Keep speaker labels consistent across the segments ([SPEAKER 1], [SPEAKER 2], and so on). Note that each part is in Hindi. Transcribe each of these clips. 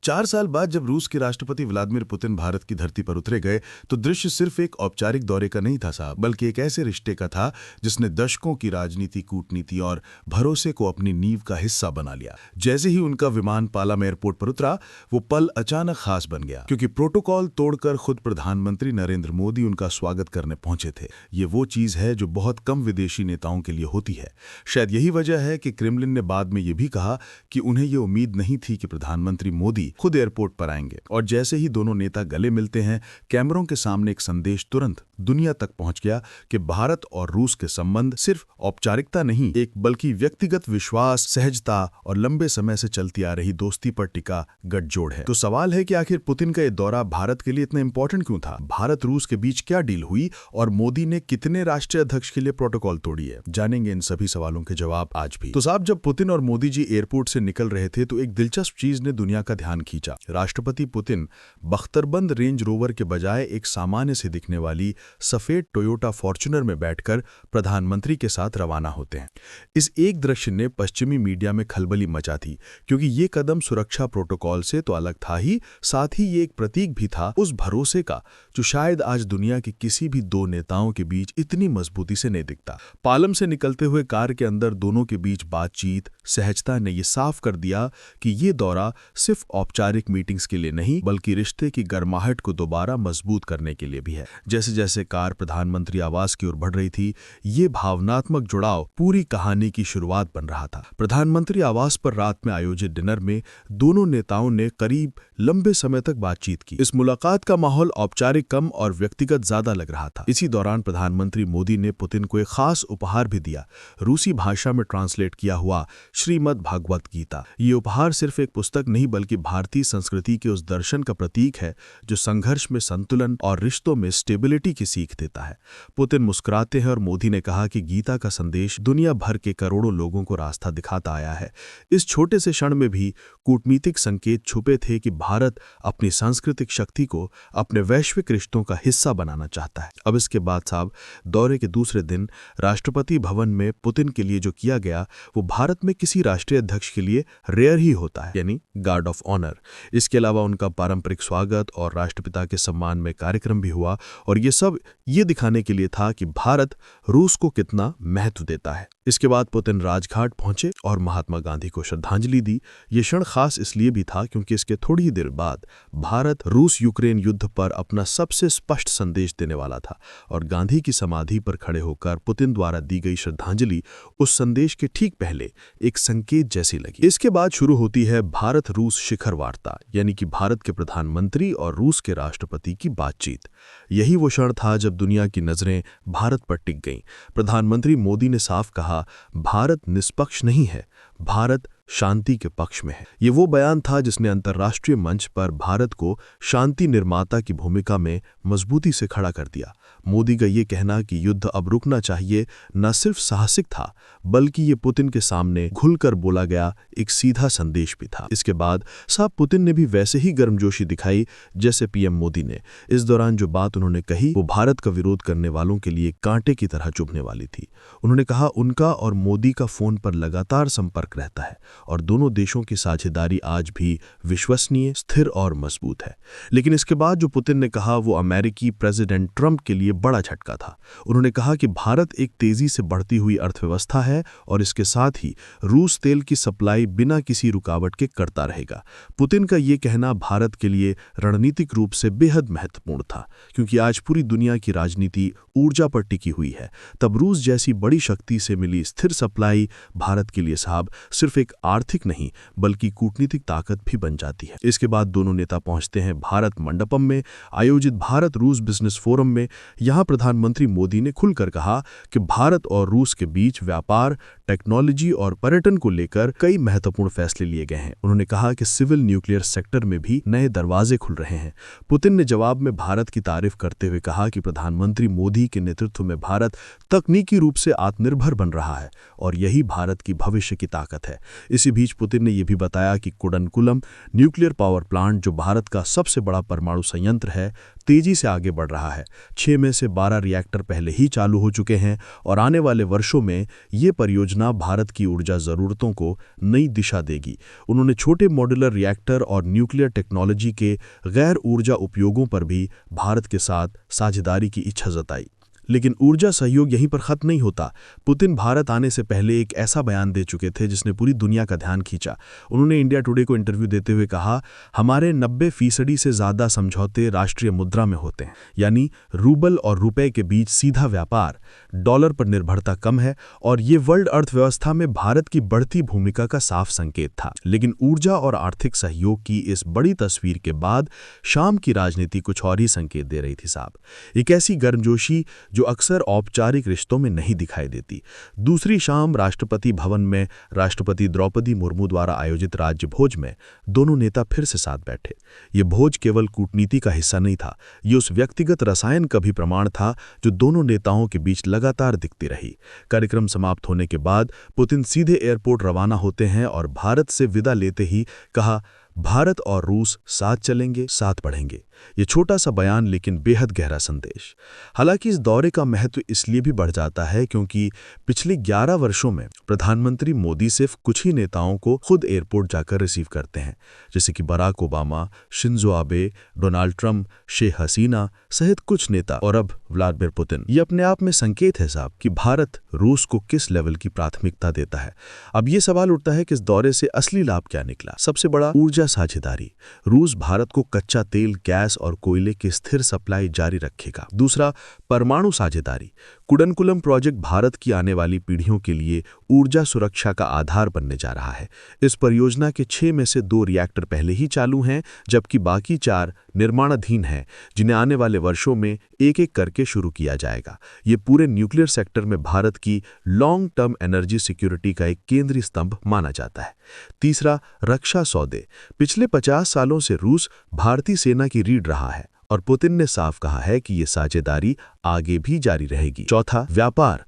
[SPEAKER 1] 4 साल बाद जब रूस के राष्ट्रपति व्लादिमीर पुतिन भारत की धरती पर उतरे गए तो दृश्य सिर्फ एक औपचारिक दौरे का नहीं था साहब, बल्कि एक ऐसे रिश्ते का था जिसने दशकों की राजनीति, कूटनीति और भरोसे को अपनी नींव का हिस्सा बना लिया। जैसे ही उनका विमान पालाम एयरपोर्ट पर उतरा, वो पल अचानक खास बन गया, क्योंकि प्रोटोकॉल तोड़कर खुद प्रधानमंत्री नरेंद्र मोदी उनका स्वागत करने पहुंचे थे। ये वो चीज है जो बहुत कम विदेशी नेताओं के लिए होती है। शायद यही वजह है कि क्रेमलिन ने बाद में ये भी कहा कि उन्हें ये उम्मीद नहीं थी कि प्रधानमंत्री मोदी खुद एयरपोर्ट पर आएंगे। और जैसे ही दोनों नेता गले मिलते हैं, कैमरों के सामने एक संदेश तुरंत दुनिया तक पहुंच गया कि भारत और रूस के संबंध सिर्फ औपचारिकता नहीं, एक बल्कि व्यक्तिगत विश्वास, सहजता और लंबे समय से चलती आ रही दोस्ती पर टिका गठजोड़ है। तो सवाल है कि आखिर पुतिन का ये दौरा भारत के लिए इतना इंपॉर्टेंट क्यों था? भारत रूस के बीच क्या डील हुई और मोदी ने कितने राष्ट्रीय अध्यक्ष के लिए प्रोटोकॉल तोड़ी है? जानेंगे इन सभी सवालों के जवाब आज भी। तो साहब, जब पुतिन और मोदी जी एयरपोर्ट से निकल रहे थे तो एक दिलचस्प चीज ने दुनिया का ध्यान खींचा। राष्ट्रपति पुतिन बख्तरबंद रेंज रोवर के बजाय एक सामान्य से दिखने वाली सफेद टोयोटा फॉर्च्यूनर में बैठकर प्रधानमंत्री के साथ रवाना होते हैं। इस एक दृश्य ने पश्चिमी मीडिया में खलबली मचा थी, क्योंकि ये कदम सुरक्षा प्रोटोकॉल से तो अलग था ही, साथ ही ये एक प्रतीक भी था उस भरोसे का जो शायद आज दुनिया के किसी भी दो नेताओं के बीच इतनी मजबूती से नहीं दिखता। पालम से निकलते हुए कार के अंदर दोनों के बीच बातचीत, सहजता ने ये साफ कर दिया कि ये दौरा सिर्फ औपचारिक मीटिंग्स के लिए नहीं, बल्कि रिश्ते की गर्माहट को दोबारा मजबूत करने के लिए भी है। जैसे जैसे कार प्रधानमंत्री आवास की ओर बढ़ रही थी, ये भावनात्मक जुड़ाव पूरी कहानी की शुरुआत बन रहा था। प्रधानमंत्री आवास पर रात में आयोजित डिनर में दोनों नेताओं ने करीब लंबे समय तक बातचीत की। इस मुलाकात का माहौल औपचारिक कम और व्यक्तिगत ज्यादा लग रहा था। इसी दौरान प्रधानमंत्री मोदी ने पुतिन को एक खास उपहार भी दिया, रूसी भाषा में ट्रांसलेट किया हुआ श्रीमद् भागवत गीता। ये उपहार सिर्फ एक पुस्तक नहीं, बल्कि भारतीय संस्कृति के उस दर्शन का प्रतीक है जो संघर्ष में संतुलन और रिश्तों में स्टेबिलिटी की सीख देता है। पुतिन मुस्कुराते हैं और मोदी ने कहा कि गीता का संदेश दुनिया भर के करोड़ों लोगों को रास्ता दिखाता आया है। इस छोटे से क्षण में भी कूटनीतिक संकेत छुपे थे कि भारत अपनी सांस्कृतिक शक्ति को अपने वैश्विक रिश्तों का हिस्सा बनाना चाहता है। अब इसके बाद साहब, दौरे के दूसरे दिन राष्ट्रपति भवन में पुतिन के लिए जो किया गया वो भारत में किसी राष्ट्रीय अध्यक्ष के लिए रेयर ही होता है, यानी गार्ड ऑफ ऑनर। इसके अलावा उनका पारंपरिक स्वागत और राष्ट्रपिता के सम्मान में कार्यक्रम भी हुआ, और ये सब ये दिखाने के लिए था कि भारत रूस को कितना महत्व देता है। इसके बाद पुतिन राजघाट पहुंचे और महात्मा गांधी को श्रद्धांजलि दी। ये क्षण खास इसलिए भी था क्योंकि इसके थोड़ी ही देर बाद भारत रूस यूक्रेन युद्ध पर अपना सबसे स्पष्ट संदेश देने वाला था, और गांधी की समाधि पर खड़े होकर पुतिन द्वारा दी गई श्रद्धांजलि उस संदेश के ठीक पहले एक संकेत जैसी लगी। इसके बाद शुरू होती है भारत रूस शिखर वार्ता, यानी कि भारत के प्रधानमंत्री और रूस के राष्ट्रपति की बातचीत। यही वो क्षण था जब दुनिया की नजरें भारत पर टिक गईं। प्रधानमंत्री मोदी ने साफ कहा, भारत निष्पक्ष नहीं है, भारत शांति के पक्ष में है। ये वो बयान था जिसने अंतर्राष्ट्रीय मंच पर भारत को शांति निर्माता की भूमिका में मजबूती से खड़ा कर दिया। मोदी का ये कहना कि युद्ध अब रुकना चाहिए न सिर्फ साहसिक था, बल्कि ये पुतिन के सामने खुलकर बोला गया एक सीधा संदेश भी था। इसके बाद साहब, पुतिन ने भी वैसे ही गर्मजोशी दिखाई जैसे पीएम मोदी ने। इस दौरान जो बात उन्होंने कही वो भारत का विरोध करने वालों के लिए कांटे की तरह चुभने वाली थी। उन्होंने कहा उनका और मोदी का फोन पर लगातार संपर्क रहता है और दोनों देशों की साझेदारी आज भी विश्वसनीय, स्थिर और मजबूत है। लेकिन इसके बाद जो पुतिन ने कहा वो अमेरिकी प्रेसिडेंट ट्रंप के लिए बड़ा झटका था। उन्होंने कहा कि भारत एक तेजी से बढ़ती हुई अर्थव्यवस्था है और इसके साथ ही रूस तेल की सप्लाई बिना किसी रुकावट के करता रहेगा। पुतिन का ये कहना भारत के लिए रणनीतिक रूप से बेहद महत्वपूर्ण था, क्योंकि आज पूरी दुनिया की राजनीति ऊर्जा पर टिकी हुई है। तब रूस जैसी बड़ी शक्ति से मिली स्थिर सप्लाई भारत के लिए साहब सिर्फ एक आर्थिक नहीं, बल्कि कूटनीतिक ताकत भी बन जाती है। इसके बाद दोनों नेता पहुंचते हैं भारत मंडपम में आयोजित भारत रूस बिजनेस फोरम में। यहां प्रधानमंत्री मोदी ने खुलकर कहा कि भारत और रूस के बीच व्यापार, टेक्नोलॉजी और पर्यटन को लेकर कई महत्वपूर्ण फैसले लिए गए हैं। उन्होंने कहा कि सिविल न्यूक्लियर सेक्टर में भी नए दरवाजे खुल रहे हैं। पुतिन ने जवाब में भारत की तारीफ करते हुए कहा कि प्रधानमंत्री मोदी के नेतृत्व में भारत तकनीकी रूप से आत्मनिर्भर बन रहा है और यही भारत की भविष्य की ताकत है।
[SPEAKER 2] इसी बीच पुतिन ने यह भी बताया कि कुडनकुलम न्यूक्लियर पावर प्लांट, जो भारत का सबसे बड़ा परमाणु संयंत्र है, तेजी से आगे बढ़ रहा है। 6 में से 12 रिएक्टर पहले ही चालू हो चुके हैं और आने वाले वर्षों में ये परियोजना भारत की ऊर्जा ज़रूरतों को नई दिशा देगी। उन्होंने छोटे मॉड्यूलर रिएक्टर और न्यूक्लियर टेक्नोलॉजी के गैर ऊर्जा उपयोगों पर भी भारत के साथ साझेदारी की इच्छा जताई। लेकिन ऊर्जा सहयोग यहीं पर खत्म नहीं होता। पुतिन भारत आने से पहले एक ऐसा बयान दे चुके थे जिसने पूरी दुनिया का ध्यान खींचा। उन्होंने इंडिया टुडे को इंटरव्यू देते हुए कहा, हमारे 90% से ज़्यादा समझौते राष्ट्रीय मुद्रा में होते हैं, यानी रूबल और रुपए के बीच सीधा व्यापार, डॉलर पर निर्भरता कम है और ये वर्ल्ड अर्थव्यवस्था में भारत की बढ़ती भूमिका का साफ संकेत था। लेकिन ऊर्जा और आर्थिक सहयोग की इस बड़ी तस्वीर के बाद शाम की राजनीति कुछ और ही संकेत दे रही थी साहब। एक ऐसी गर्मजोशी जो अक्सर औपचारिक रिश्तों में नहीं दिखाई देती। दूसरी शाम राष्ट्रपति भवन में राष्ट्रपति द्रौपदी मुर्मू द्वारा आयोजित राज्य भोज में दोनों नेता फिर से साथ बैठे। ये भोज केवल कूटनीति का हिस्सा नहीं था, ये उस व्यक्तिगत रसायन का भी प्रमाण था जो दोनों नेताओं के बीच लगातार दिखती रही। कार्यक्रम समाप्त होने के बाद पुतिन सीधे एयरपोर्ट रवाना होते हैं और भारत से विदा लेते ही कहा, भारत और रूस साथ चलेंगे, साथ बढ़ेंगे। ये छोटा सा बयान लेकिन बेहद गहरा संदेश। हालांकि इस दौरे का महत्व इसलिए भी बढ़ जाता है क्योंकि पिछले 11 वर्षों में प्रधानमंत्री मोदी सिर्फ कुछ ही नेताओं को खुद एयरपोर्ट जाकर रिसीव करते हैं, जैसे कि Barack Obama, Shinzo Abe, Donald Trump, Sheikh Hasina सहित कुछ नेता और अब व्लादिमीर पुतिन। ये अपने आप में संकेत है साहब कि भारत रूस को किस लेवल की प्राथमिकता देता है। अब ये सवाल उठता है कि इस दौरे से असली लाभ क्या निकला। सबसे बड़ा ऊर्जा साझेदारी। रूस भारत को कच्चा तेल, गैस और कोयले की स्थिर सप्लाई जारी रखेगा। दूसरा, परमाणु साझेदारी। कुडनकुलम प्रोजेक्ट भारत की आने वाली पीढ़ियों के लिए ऊर्जा सुरक्षा का आधार बनने जा रहा है। इस परियोजना के 6 में से 2 रिएक्टर पहले ही चालू हैं, जबकि बाकी 4 निर्माणाधीन हैं, जिन्हें आने वाले वर्षों में एक-एक करके शुरू किया जाएगा। ये पूरे न्यूक्लियर सेक्टर में भारत की लॉन्ग टर्म एनर्जी सिक्योरिटी का एक केंद्रीय स्तंभ माना जाता है। तीसरा, रक्षा सौदे। पिछले 50 सालों से रूस भारतीय सेना की रीढ़ रहा है और पुतिन ने साफ कहा है कि ये साझेदारी आगे भी जारी रहेगी। चौथा, व्यापार।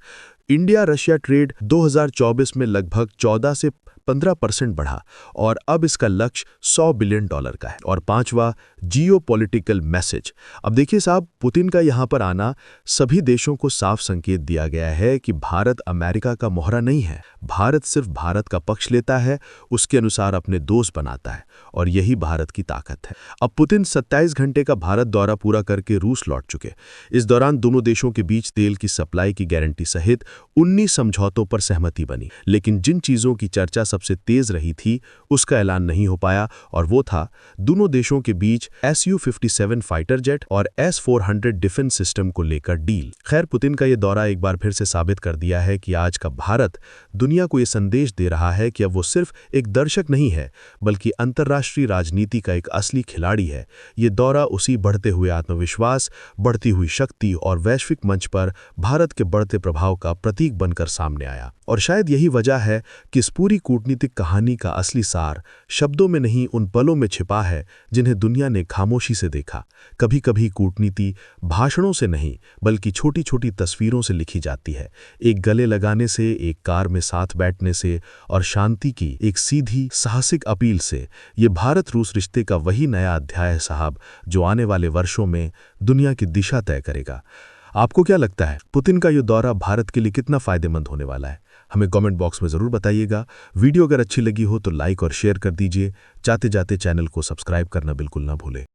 [SPEAKER 2] इंडिया रशिया ट्रेड 2024 में लगभग 14 से 15% बढ़ा और अब इसका लक्ष्य $100 बिलियन का है। और पांचवा, जियोपॉलिटिकल मैसेज। अब देखिए साहब, पुतिन का यहां पर आना सभी देशों को साफ संकेत दिया गया है कि भारत अमेरिका का मोहरा नहीं है। भारत सिर्फ भारत का पक्ष लेता है, उसके अनुसार अपने दोस्त बनाता है और यही भारत की ताकत है। अब पुतिन 27 घंटे का भारत दौरा पूरा करके रूस लौट चुके। इस दौरान दोनों देशों के बीच तेल की सप्लाई की गारंटी सहित 19 समझौतों पर सहमति बनी। लेकिन जिन चीजों की चर्चा सबसे तेज रही थी उसका ऐलान नहीं हो पाया और वो था दोनों देशों के बीच Su-57 फाइटर जेट और S-400 डिफेंस सिस्टम को लेकर डील। खैर, पुतिन का ये दौरा एक बार फिर से साबित कर दिया है कि आज का भारत दुनिया को ये संदेश दे रहा है कि अब वो सिर्फ एक दर्शक नहीं है बल्कि अंतर्राष्ट्रीय राजनीति का एक असली खिलाड़ी है। ये दौरा उसी बढ़ते हुए आत्मविश्वास, बढ़ती हुई शक्ति और वैश्विक मंच पर भारत के बढ़ते प्रभाव का प्रतीक बनकर सामने आया। और शायद यही वजह है कि इस पूरी कूटनीतिक कहानी का असली सार शब्दों में नहीं, उन पलों में छिपा है जिन्हें दुनिया ने खामोशी से देखा। कभी कभी कूटनीति भाषणों से नहीं बल्कि छोटी छोटी तस्वीरों से लिखी जाती है। एक गले लगाने से, एक कार में साथ बैठने से और शांति की एक सीधी साहसिक अपील से। ये भारत रूस रिश्ते का वही नया अध्याय है साहब, जो आने वाले वर्षों में दुनिया की दिशा तय करेगा। आपको क्या लगता है, पुतिन का ये दौरा भारत के लिए कितना फायदेमंद होने वाला है? हमें कमेंट बॉक्स में ज़रूर बताइएगा। वीडियो अगर अच्छी लगी हो तो लाइक और शेयर कर दीजिए। जाते जाते चैनल को सब्सक्राइब करना बिल्कुल ना भूलें।